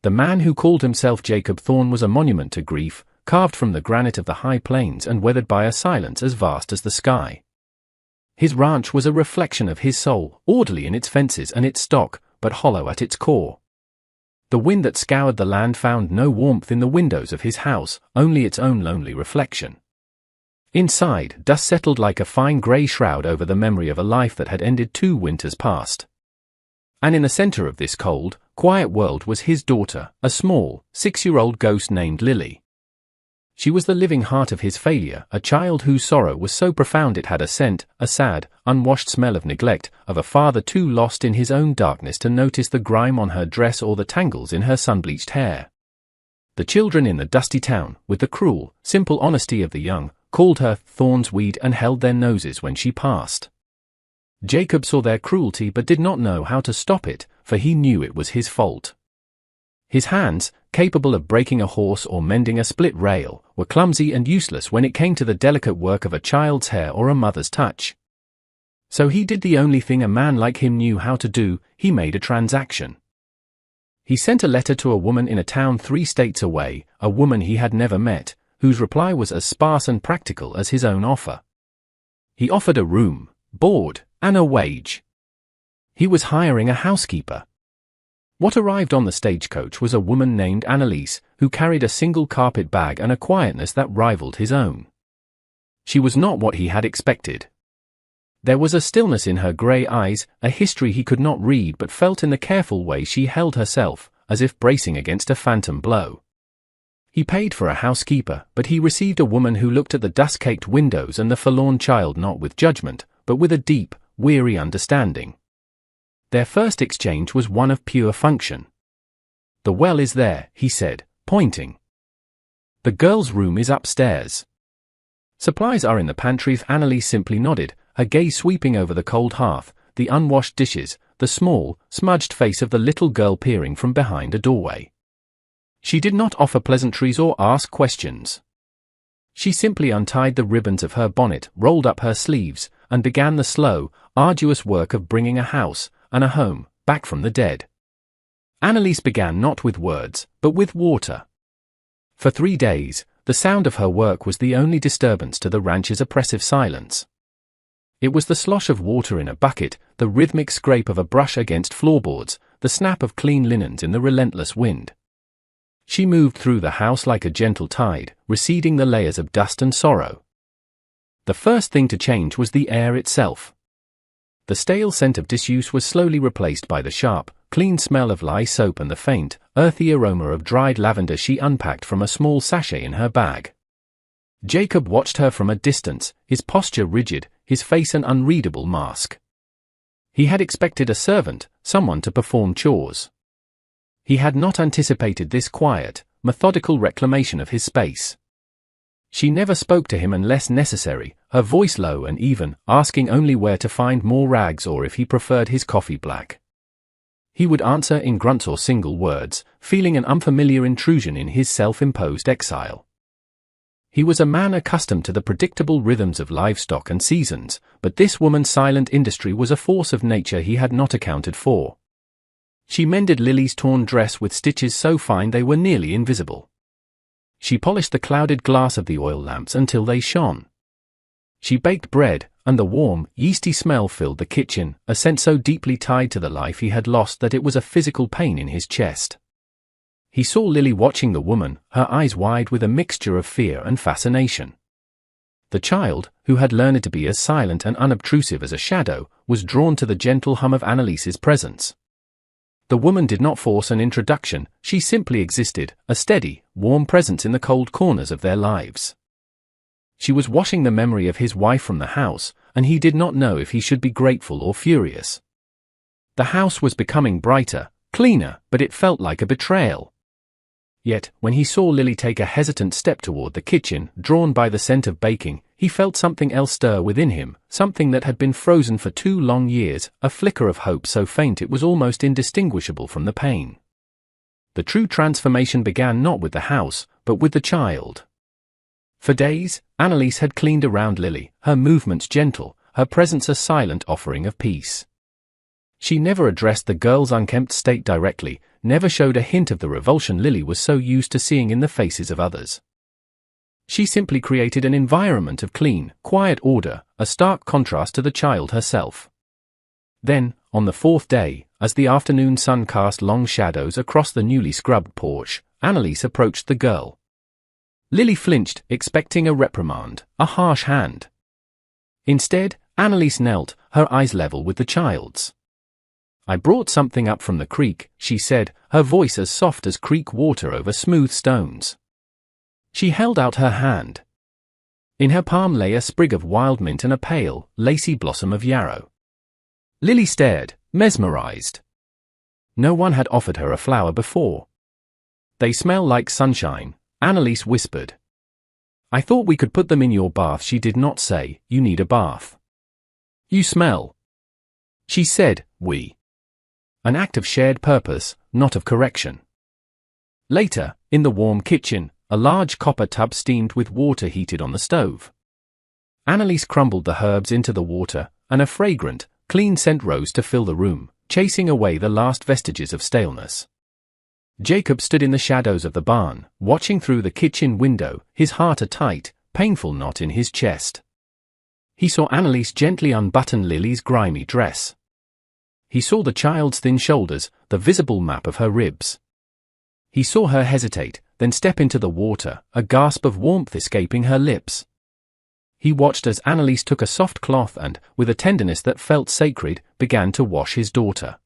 The man who called himself Jacob Thorne was a monument to grief, carved from the granite of the high plains and weathered by a silence as vast as the sky. His ranch was a reflection of his soul, orderly in its fences and its stock, but hollow at its core. The wind that scoured the land found no warmth in the windows of his house, only its own lonely reflection. Inside, dust settled like a fine grey shroud over the memory of a life that had ended 2 winters past. And in the center of this cold, quiet world was his daughter, a small, 6-year-old ghost named Lily. She was the living heart of his failure, a child whose sorrow was so profound it had a scent, a sad, unwashed smell of neglect, of a father too lost in his own darkness to notice the grime on her dress or the tangles in her sun-bleached hair. The children in the dusty town, with the cruel, simple honesty of the young, called her Thorne's weed and held their noses when she passed. Jacob saw their cruelty but did not know how to stop it, for he knew it was his fault. His hands, capable of breaking a horse or mending a split rail, were clumsy and useless when it came to the delicate work of a child's hair or a mother's touch. So he did the only thing a man like him knew how to do: he made a transaction. He sent a letter to a woman in a town 3 states away, a woman he had never met, whose reply was as sparse and practical as his own offer. He offered a room, board, and a wage. He was hiring a housekeeper. What arrived on the stagecoach was a woman named Annalise, who carried a single carpet bag and a quietness that rivaled his own. She was not what he had expected. There was a stillness in her grey eyes, a history he could not read but felt in the careful way she held herself, as if bracing against a phantom blow. He paid for a housekeeper, but he received a woman who looked at the dust-caked windows and the forlorn child not with judgment, but with a deep, weary understanding. Their first exchange was one of pure function. "The well is there," he said, pointing. "The girl's room is upstairs. Supplies are in the pantry." Annalise simply nodded, her gaze sweeping over the cold hearth, the unwashed dishes, the small, smudged face of the little girl peering from behind a doorway. She did not offer pleasantries or ask questions. She simply untied the ribbons of her bonnet, rolled up her sleeves, and began the slow, arduous work of bringing a house, and a home, back from the dead. Annalise began not with words, but with water. For 3 days, the sound of her work was the only disturbance to the ranch's oppressive silence. It was the slosh of water in a bucket, the rhythmic scrape of a brush against floorboards, the snap of clean linens in the relentless wind. She moved through the house like a gentle tide, receding the layers of dust and sorrow. The first thing to change was the air itself. The stale scent of disuse was slowly replaced by the sharp, clean smell of lye soap and the faint, earthy aroma of dried lavender she unpacked from a small sachet in her bag. Jacob watched her from a distance, his posture rigid, his face an unreadable mask. He had expected a servant, someone to perform chores. He had not anticipated this quiet, methodical reclamation of his space. She never spoke to him unless necessary, her voice low and even, asking only where to find more rags or if he preferred his coffee black. He would answer in grunts or single words, feeling an unfamiliar intrusion in his self-imposed exile. He was a man accustomed to the predictable rhythms of livestock and seasons, but this woman's silent industry was a force of nature he had not accounted for. She mended Lily's torn dress with stitches so fine they were nearly invisible. She polished the clouded glass of the oil lamps until they shone. She baked bread, and the warm, yeasty smell filled the kitchen, a scent so deeply tied to the life he had lost that it was a physical pain in his chest. He saw Lily watching the woman, her eyes wide with a mixture of fear and fascination. The child, who had learned to be as silent and unobtrusive as a shadow, was drawn to the gentle hum of Annalise's presence. The woman did not force an introduction, she simply existed, a steady, warm presence in the cold corners of their lives. She was washing the memory of his wife from the house, and he did not know if he should be grateful or furious. The house was becoming brighter, cleaner, but it felt like a betrayal. Yet, when he saw Lily take a hesitant step toward the kitchen, drawn by the scent of baking, he felt something else stir within him, something that had been frozen for 2 long years, a flicker of hope so faint it was almost indistinguishable from the pain. The true transformation began not with the house, but with the child. For days, Annalise had cleaned around Lily, her movements gentle, her presence a silent offering of peace. She never addressed the girl's unkempt state directly, never showed a hint of the revulsion Lily was so used to seeing in the faces of others. She simply created an environment of clean, quiet order, a stark contrast to the child herself. Then, on the fourth day, as the afternoon sun cast long shadows across the newly scrubbed porch, Annalise approached the girl. Lily flinched, expecting a reprimand, a harsh hand. Instead, Annalise knelt, her eyes level with the child's. "I brought something up from the creek," she said, her voice as soft as creek water over smooth stones. She held out her hand. In her palm lay a sprig of wild mint and a pale, lacy blossom of yarrow. Lily stared, mesmerized. No one had offered her a flower before. "They smell like sunshine," Annalise whispered. "I thought we could put them in your bath." She did not say, "You need a bath." "You smell." She said, "We." An act of shared purpose, not of correction. Later, in the warm kitchen, a large copper tub steamed with water heated on the stove. Annalise crumbled the herbs into the water, and a fragrant, clean scent rose to fill the room, chasing away the last vestiges of staleness. Jacob stood in the shadows of the barn, watching through the kitchen window, his heart a tight, painful knot in his chest. He saw Annalise gently unbutton Lily's grimy dress. He saw the child's thin shoulders, the visible map of her ribs. He saw her hesitate, then step into the water, a gasp of warmth escaping her lips. He watched as Annalise took a soft cloth and, with a tenderness that felt sacred, began to wash his daughter.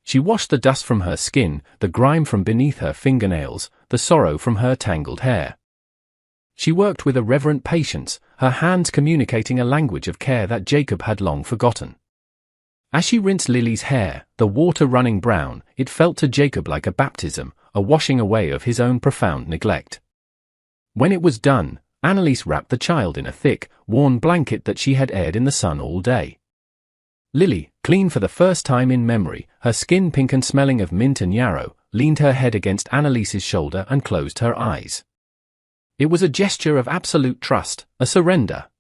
She washed the dust from her skin, the grime from beneath her fingernails, the sorrow from her tangled hair. She worked with a reverent patience, her hands communicating a language of care that Jacob had long forgotten. As she rinsed Lily's hair, the water running brown, it felt to Jacob like a baptism, a washing away of his own profound neglect. When it was done, Annalise wrapped the child in a thick, worn blanket that she had aired in the sun all day. Lily, clean for the first time in memory, her skin pink and smelling of mint and yarrow, leaned her head against Annalise's shoulder and closed her eyes. It was a gesture of absolute trust, a surrender.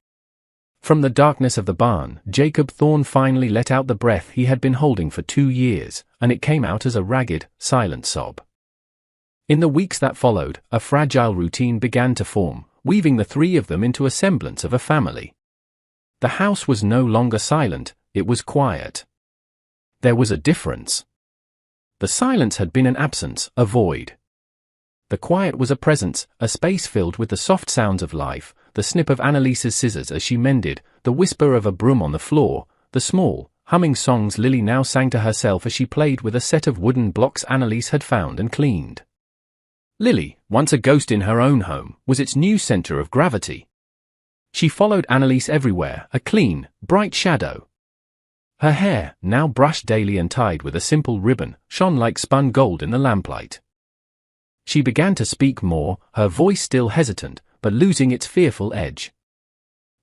From the darkness of the barn, Jacob Thorne finally let out the breath he had been holding for 2 years, and it came out as a ragged, silent sob. In the weeks that followed, a fragile routine began to form, weaving the three of them into a semblance of a family. The house was no longer silent, it was quiet. There was a difference. The silence had been an absence, a void. The quiet was a presence, a space filled with the soft sounds of life, the snip of Annalise's scissors as she mended, the whisper of a broom on the floor, the small, humming songs Lily now sang to herself as she played with a set of wooden blocks Annalise had found and cleaned. Lily, once a ghost in her own home, was its new center of gravity. She followed Annalise everywhere, a clean, bright shadow. Her hair, now brushed daily and tied with a simple ribbon, shone like spun gold in the lamplight. She began to speak more, her voice still hesitant, but losing its fearful edge.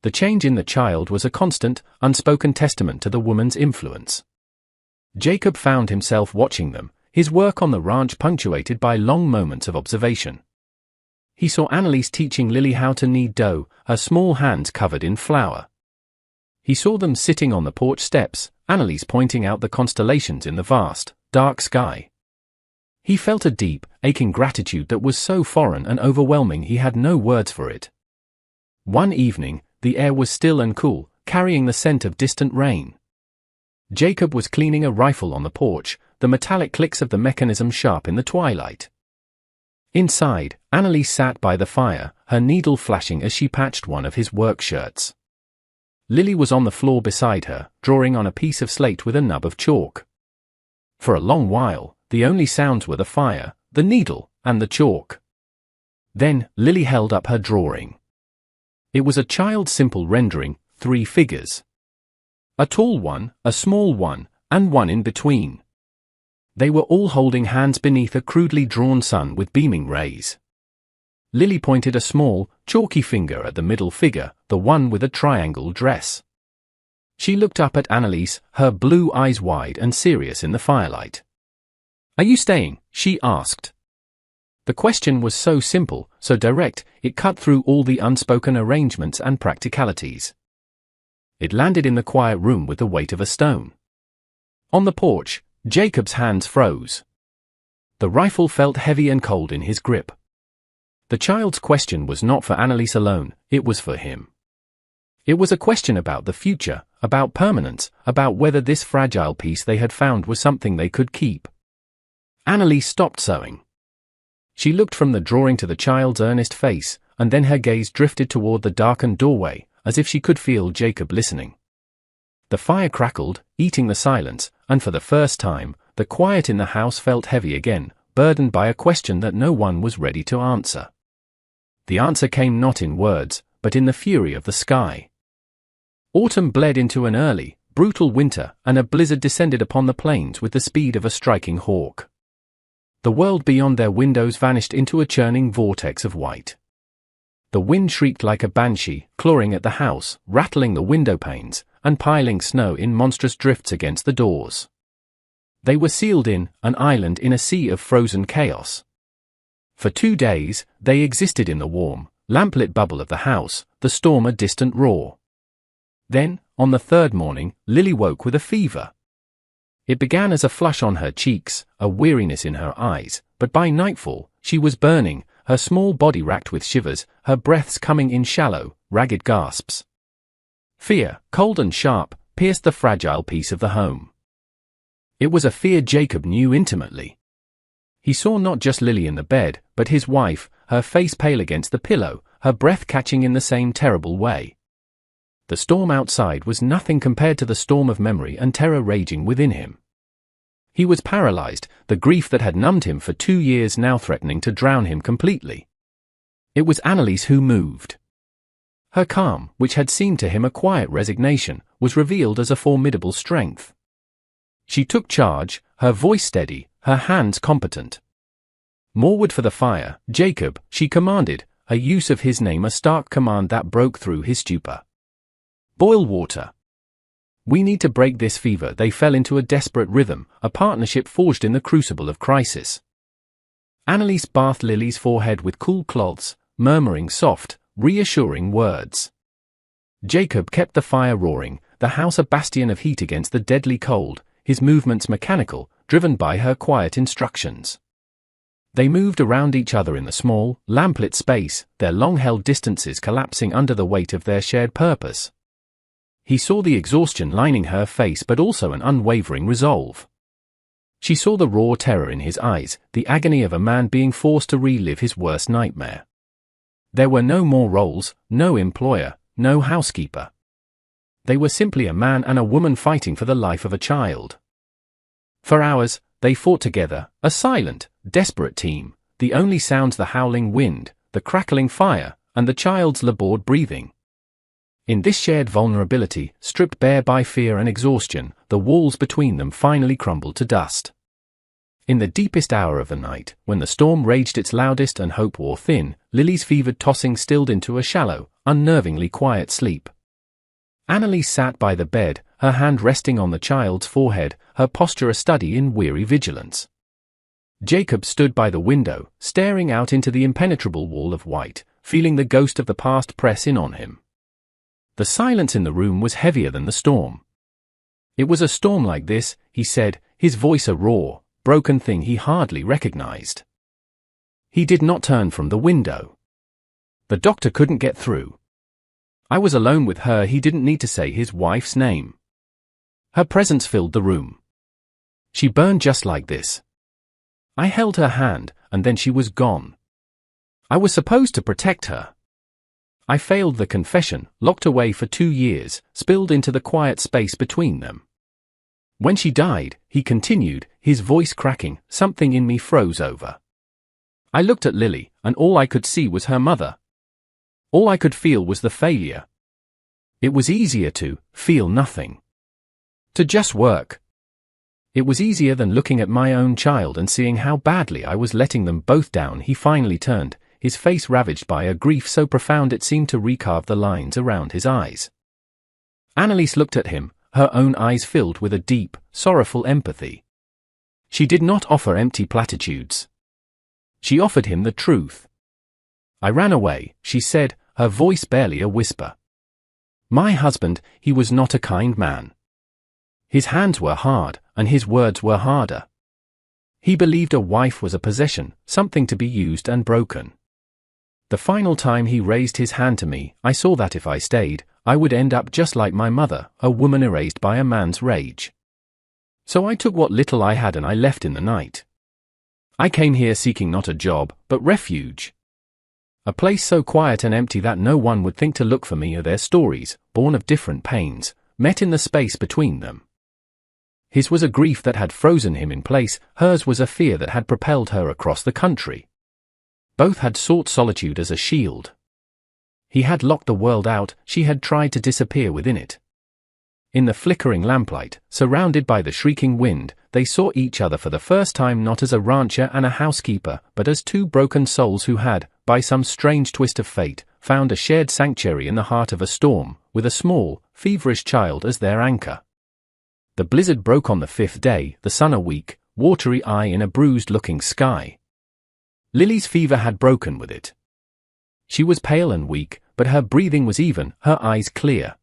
The change in the child was a constant, unspoken testament to the woman's influence. Jacob found himself watching them, his work on the ranch punctuated by long moments of observation. He saw Annalise teaching Lily how to knead dough, her small hands covered in flour. He saw them sitting on the porch steps, Annalise pointing out the constellations in the vast, dark sky. He felt a deep, aching gratitude that was so foreign and overwhelming he had no words for it. One evening, the air was still and cool, carrying the scent of distant rain. Jacob was cleaning a rifle on the porch, the metallic clicks of the mechanism sharp in the twilight. Inside, Annalise sat by the fire, her needle flashing as she patched one of his work shirts. Lily was on the floor beside her, drawing on a piece of slate with a nub of chalk. For a long while, the only sounds were the fire, the needle, and the chalk. Then, Lily held up her drawing. It was a child's simple rendering, 3 figures. A tall one, a small one, and one in between. They were all holding hands beneath a crudely drawn sun with beaming rays. Lily pointed a small, chalky finger at the middle figure, the one with a triangle dress. She looked up at Annalise, her blue eyes wide and serious in the firelight. "Are you staying?" she asked. The question was so simple, so direct, it cut through all the unspoken arrangements and practicalities. It landed in the quiet room with the weight of a stone. On the porch, Jacob's hands froze. The rifle felt heavy and cold in his grip. The child's question was not for Anneliese alone, it was for him. It was a question about the future, about permanence, about whether this fragile piece they had found was something they could keep. Anneliese stopped sewing. She looked from the drawing to the child's earnest face, and then her gaze drifted toward the darkened doorway, as if she could feel Jacob listening. The fire crackled, eating the silence, and for the first time, the quiet in the house felt heavy again, burdened by a question that no one was ready to answer. The answer came not in words, but in the fury of the sky. Autumn bled into an early, brutal winter, and a blizzard descended upon the plains with the speed of a striking hawk. The world beyond their windows vanished into a churning vortex of white. The wind shrieked like a banshee, clawing at the house, rattling the window panes, and piling snow in monstrous drifts against the doors. They were sealed in, an island in a sea of frozen chaos. For 2 days, they existed in the warm, lamplit bubble of the house, the storm a distant roar. Then, on the third morning, Lily woke with a fever. It began as a flush on her cheeks, a weariness in her eyes, but by nightfall, she was burning, her small body racked with shivers, her breaths coming in shallow, ragged gasps. Fear, cold and sharp, pierced the fragile peace of the home. It was a fear Jacob knew intimately. He saw not just Lily in the bed, but his wife, her face pale against the pillow, her breath catching in the same terrible way. The storm outside was nothing compared to the storm of memory and terror raging within him. He was paralyzed, the grief that had numbed him for 2 years now threatening to drown him completely. It was Anneliese who moved. Her calm, which had seemed to him a quiet resignation, was revealed as a formidable strength. She took charge, her voice steady, her hands competent. "More wood for the fire, Jacob," she commanded, a use of his name a stark command that broke through his stupor. "Boil water. We need to break this fever." They fell into a desperate rhythm, a partnership forged in the crucible of crisis. Anneliese bathed Lily's forehead with cool cloths, murmuring soft, reassuring words. Jacob kept the fire roaring, the house a bastion of heat against the deadly cold, his movements mechanical, driven by her quiet instructions. They moved around each other in the small, lamplit space, their long-held distances collapsing under the weight of their shared purpose. He saw the exhaustion lining her face but also an unwavering resolve. She saw the raw terror in his eyes, the agony of a man being forced to relive his worst nightmare. There were no more roles, no employer, no housekeeper. They were simply a man and a woman fighting for the life of a child. For hours, they fought together, a silent, desperate team, the only sounds the howling wind, the crackling fire, and the child's labored breathing. In this shared vulnerability, stripped bare by fear and exhaustion, the walls between them finally crumbled to dust. In the deepest hour of the night, when the storm raged its loudest and hope wore thin, Lily's fevered tossing stilled into a shallow, unnervingly quiet sleep. Anneliese sat by the bed, her hand resting on the child's forehead, her posture a study in weary vigilance. Jacob stood by the window, staring out into the impenetrable wall of white, feeling the ghost of the past press in on him. The silence in the room was heavier than the storm. It was a storm like this, he said, his voice a raw, broken thing he hardly recognized. He did not turn from the window. The doctor couldn't get through. I was alone with her. He didn't need to say his wife's name. Her presence filled the room. She burned just like this. I held her hand, and then she was gone. I was supposed to protect her. I failed the confession, locked away for 2 years, spilled into the quiet space between them. When she died, he continued, his voice cracking, something in me froze over. I looked at Lily, and all I could see was her mother. All I could feel was the failure. It was easier to feel nothing. To just work. It was easier than looking at my own child and seeing how badly I was letting them both down. He finally turned, his face ravaged by a grief so profound it seemed to recarve the lines around his eyes. Anneliese looked at him, her own eyes filled with a deep, sorrowful empathy. She did not offer empty platitudes. She offered him the truth. I ran away, she said, her voice barely a whisper. My husband, he was not a kind man. His hands were hard, and his words were harder. He believed a wife was a possession, something to be used and broken. The final time he raised his hand to me, I saw that if I stayed, I would end up just like my mother, a woman erased by a man's rage. So I took what little I had and I left in the night. I came here seeking not a job, but refuge. A place so quiet and empty that no one would think to look for me. Are their stories, born of different pains, met in the space between them. His was a grief that had frozen him in place, hers was a fear that had propelled her across the country. Both had sought solitude as a shield. He had locked the world out, she had tried to disappear within it. In the flickering lamplight, surrounded by the shrieking wind, they saw each other for the first time not as a rancher and a housekeeper, but as two broken souls who had, by some strange twist of fate, found a shared sanctuary in the heart of a storm, with a small, feverish child as their anchor. The blizzard broke on the 5th day, the sun a weak, watery eye in a bruised-looking sky. Lily's fever had broken with it. She was pale and weak, but her breathing was even, her eyes clear.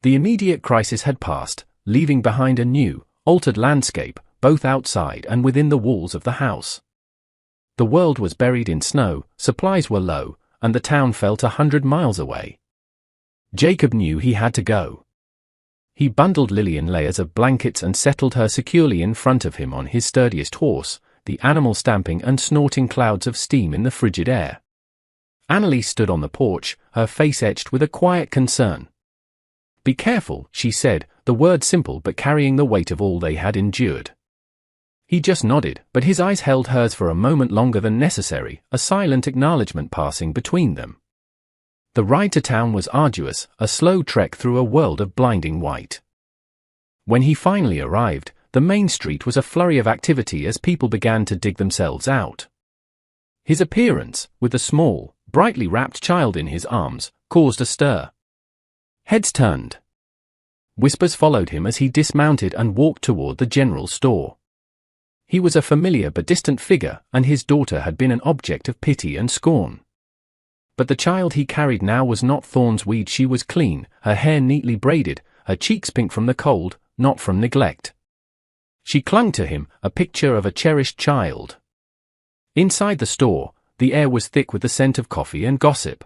The immediate crisis had passed, leaving behind a new, altered landscape, both outside and within the walls of the house. The world was buried in snow, supplies were low, and the town felt 100 miles away. Jacob knew he had to go. He bundled Lily in layers of blankets and settled her securely in front of him on his sturdiest horse, the animal stamping and snorting clouds of steam in the frigid air. Annalise stood on the porch, her face etched with a quiet concern. "Be careful," she said, the word simple but carrying the weight of all they had endured. He just nodded, but his eyes held hers for a moment longer than necessary, a silent acknowledgement passing between them. The ride to town was arduous, a slow trek through a world of blinding white. When he finally arrived, the main street was a flurry of activity as people began to dig themselves out. His appearance, with a small, brightly wrapped child in his arms, caused a stir. Heads turned. Whispers followed him as he dismounted and walked toward the general store. He was a familiar but distant figure, and his daughter had been an object of pity and scorn. But the child he carried now was not Thorn's weed. She was clean, her hair neatly braided, her cheeks pink from the cold, not from neglect. She clung to him, a picture of a cherished child. Inside the store, the air was thick with the scent of coffee and gossip.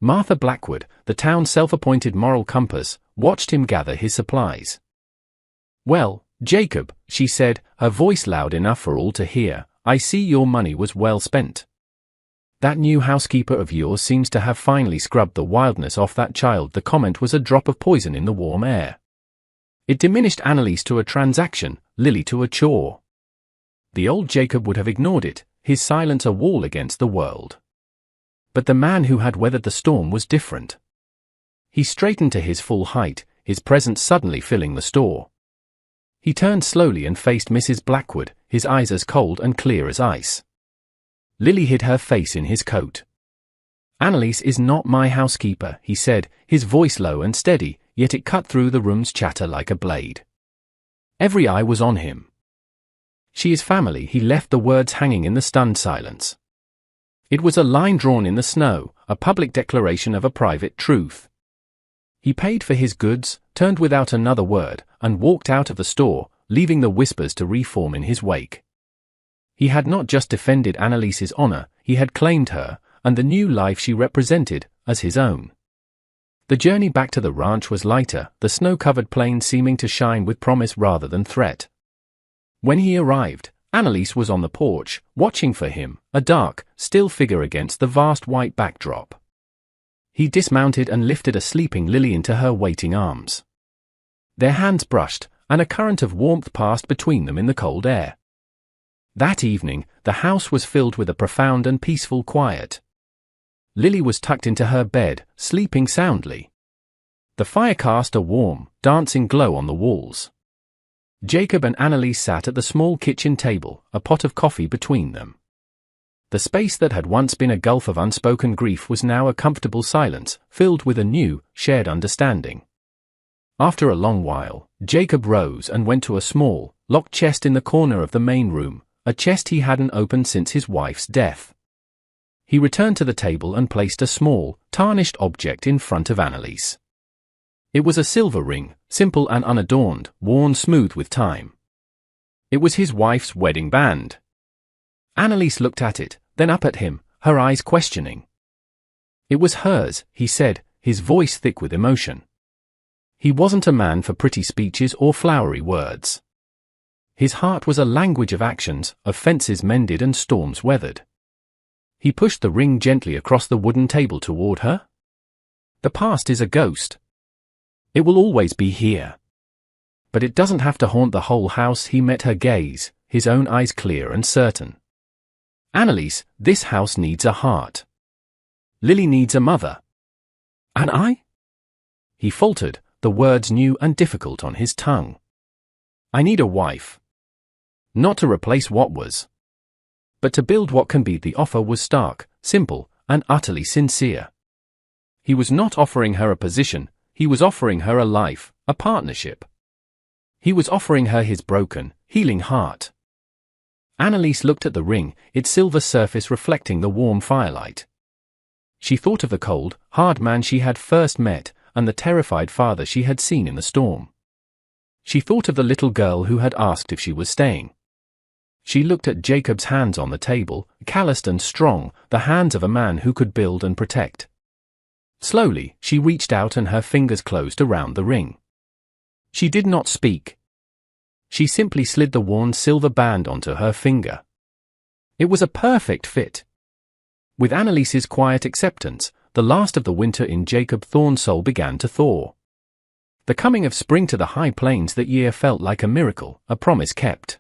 Martha Blackwood, the town's self-appointed moral compass, watched him gather his supplies. "Well, Jacob," she said, her voice loud enough for all to hear, "I see your money was well spent. That new housekeeper of yours seems to have finally scrubbed the wildness off that child." The comment was a drop of poison in the warm air. It diminished Annalise to a transaction, Lily to a chore. The old Jacob would have ignored it, his silence a wall against the world. But the man who had weathered the storm was different. He straightened to his full height, his presence suddenly filling the store. He turned slowly and faced Mrs. Blackwood, his eyes as cold and clear as ice. Lily hid her face in his coat. "Annalise is not my housekeeper," he said, his voice low and steady, yet it cut through the room's chatter like a blade. Every eye was on him. "She is family." He left the words hanging in the stunned silence. It was a line drawn in the snow, a public declaration of a private truth. He paid for his goods, turned without another word, and walked out of the store, leaving the whispers to reform in his wake. He had not just defended Annalise's honor, he had claimed her, and the new life she represented, as his own. The journey back to the ranch was lighter, the snow-covered plains seeming to shine with promise rather than threat. When he arrived, Annalise was on the porch, watching for him, a dark, still figure against the vast white backdrop. He dismounted and lifted a sleeping Lily into her waiting arms. Their hands brushed, and a current of warmth passed between them in the cold air. That evening, the house was filled with a profound and peaceful quiet. Lily was tucked into her bed, sleeping soundly. The fire cast a warm, dancing glow on the walls. Jacob and Annalise sat at the small kitchen table, a pot of coffee between them. The space that had once been a gulf of unspoken grief was now a comfortable silence, filled with a new, shared understanding. After a long while, Jacob rose and went to a small, locked chest in the corner of the main room, a chest he hadn't opened since his wife's death. He returned to the table and placed a small, tarnished object in front of Annalise. It was a silver ring, simple and unadorned, worn smooth with time. It was his wife's wedding band. Anneliese looked at it, then up at him, her eyes questioning. It was hers, he said, his voice thick with emotion. He wasn't a man for pretty speeches or flowery words. His heart was a language of actions, of fences mended and storms weathered. He pushed the ring gently across the wooden table toward her. The past is a ghost. It will always be here. But it doesn't have to haunt the whole house. He met her gaze, his own eyes clear and certain. Anneliese, this house needs a heart. Lily needs a mother. And I? He faltered, the words new and difficult on his tongue. I need a wife. Not to replace what was, but to build what can be. The offer was stark, simple, and utterly sincere. He was not offering her a position, he was offering her a life, a partnership. He was offering her his broken, healing heart. Anneliese looked at the ring, its silver surface reflecting the warm firelight. She thought of the cold, hard man she had first met, and the terrified father she had seen in the storm. She thought of the little girl who had asked if she was staying. She looked at Jacob's hands on the table, calloused and strong, the hands of a man who could build and protect. Slowly, she reached out and her fingers closed around the ring. She did not speak. She simply slid the worn silver band onto her finger. It was a perfect fit. With Anneliese's quiet acceptance, the last of the winter in Jacob Thorne's soul began to thaw. The coming of spring to the high plains that year felt like a miracle, a promise kept.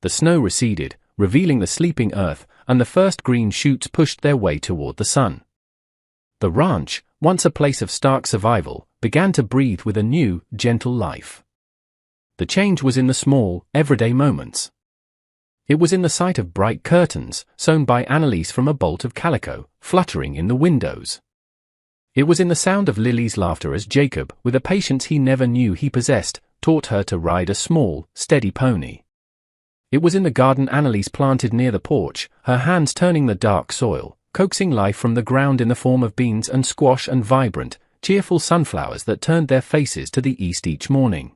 The snow receded, revealing the sleeping earth, and the first green shoots pushed their way toward the sun. The ranch, once a place of stark survival, began to breathe with a new, gentle life. The change was in the small, everyday moments. It was in the sight of bright curtains, sewn by Anneliese from a bolt of calico, fluttering in the windows. It was in the sound of Lily's laughter as Jacob, with a patience he never knew he possessed, taught her to ride a small, steady pony. It was in the garden Anneliese planted near the porch, her hands turning the dark soil, coaxing life from the ground in the form of beans and squash and vibrant, cheerful sunflowers that turned their faces to the east each morning.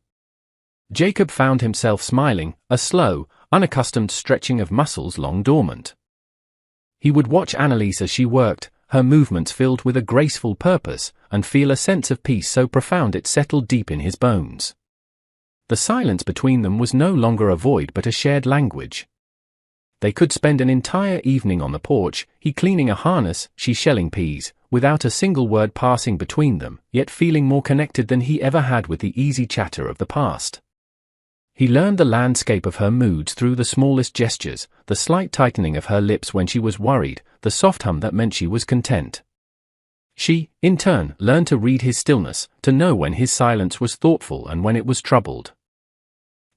Jacob found himself smiling, a slow, unaccustomed stretching of muscles long dormant. He would watch Anneliese as she worked, her movements filled with a graceful purpose, and feel a sense of peace so profound it settled deep in his bones. The silence between them was no longer a void but a shared language. They could spend an entire evening on the porch, he cleaning a harness, she shelling peas, without a single word passing between them, yet feeling more connected than he ever had with the easy chatter of the past. He learned the landscape of her moods through the smallest gestures, the slight tightening of her lips when she was worried, the soft hum that meant she was content. She, in turn, learned to read his stillness, to know when his silence was thoughtful and when it was troubled.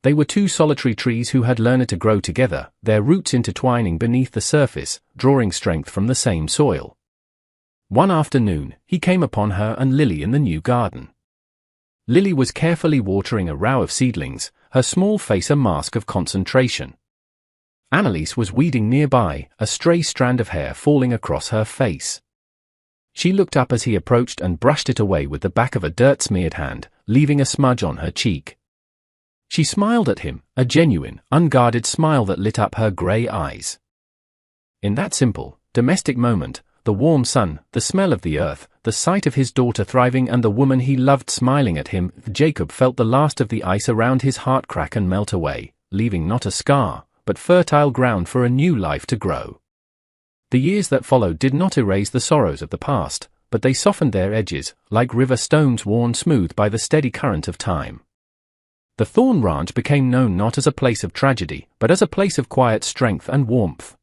They were two solitary trees who had learned to grow together, their roots intertwining beneath the surface, drawing strength from the same soil. One afternoon, he came upon her and Lily in the new garden. Lily was carefully watering a row of seedlings, her small face a mask of concentration. Anneliese was weeding nearby, a stray strand of hair falling across her face. She looked up as he approached and brushed it away with the back of a dirt-smeared hand, leaving a smudge on her cheek. She smiled at him, a genuine, unguarded smile that lit up her grey eyes. In that simple, domestic moment, the warm sun, the smell of the earth, the sight of his daughter thriving and the woman he loved smiling at him, Jacob felt the last of the ice around his heart crack and melt away, leaving not a scar, but fertile ground for a new life to grow. The years that followed did not erase the sorrows of the past, but they softened their edges, like river stones worn smooth by the steady current of time. The Thorne Ranch became known not as a place of tragedy, but as a place of quiet strength and warmth.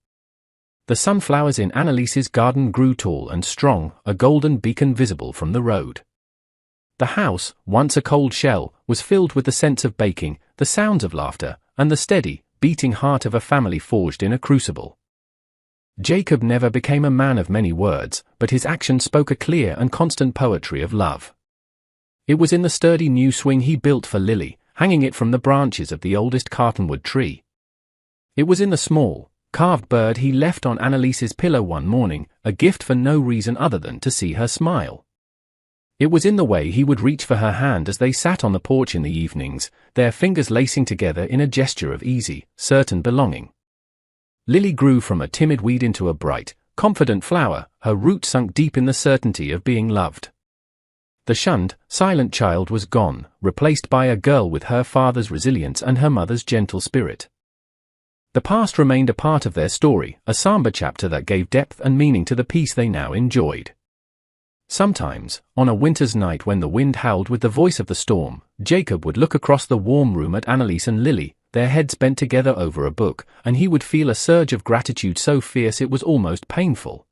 The sunflowers in Anneliese's garden grew tall and strong, a golden beacon visible from the road. The house, once a cold shell, was filled with the scents of baking, the sounds of laughter, and the steady, beating heart of a family forged in a crucible. Jacob never became a man of many words, but his actions spoke a clear and constant poetry of love. It was in the sturdy new swing he built for Lily, hanging it from the branches of the oldest cartonwood tree. It was in the small, carved bird he left on Anneliese's pillow one morning, a gift for no reason other than to see her smile. It was in the way he would reach for her hand as they sat on the porch in the evenings, their fingers lacing together in a gesture of easy, certain belonging. Lily grew from a timid weed into a bright, confident flower, her roots sunk deep in the certainty of being loved. The shunned, silent child was gone, replaced by a girl with her father's resilience and her mother's gentle spirit. The past remained a part of their story, a somber chapter that gave depth and meaning to the peace they now enjoyed. Sometimes, on a winter's night when the wind howled with the voice of the storm, Jacob would look across the warm room at Annalise and Lily, their heads bent together over a book, and he would feel a surge of gratitude so fierce it was almost painful.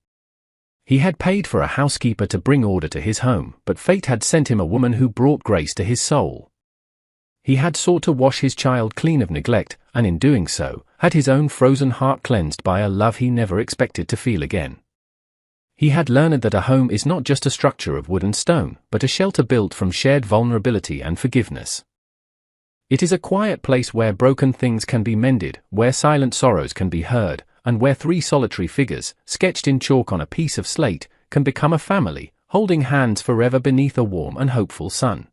He had paid for a housekeeper to bring order to his home, but fate had sent him a woman who brought grace to his soul. He had sought to wash his child clean of neglect, and in doing so, had his own frozen heart cleansed by a love he never expected to feel again. He had learned that a home is not just a structure of wood and stone, but a shelter built from shared vulnerability and forgiveness. It is a quiet place where broken things can be mended, where silent sorrows can be heard, and where three solitary figures, sketched in chalk on a piece of slate, can become a family, holding hands forever beneath a warm and hopeful sun.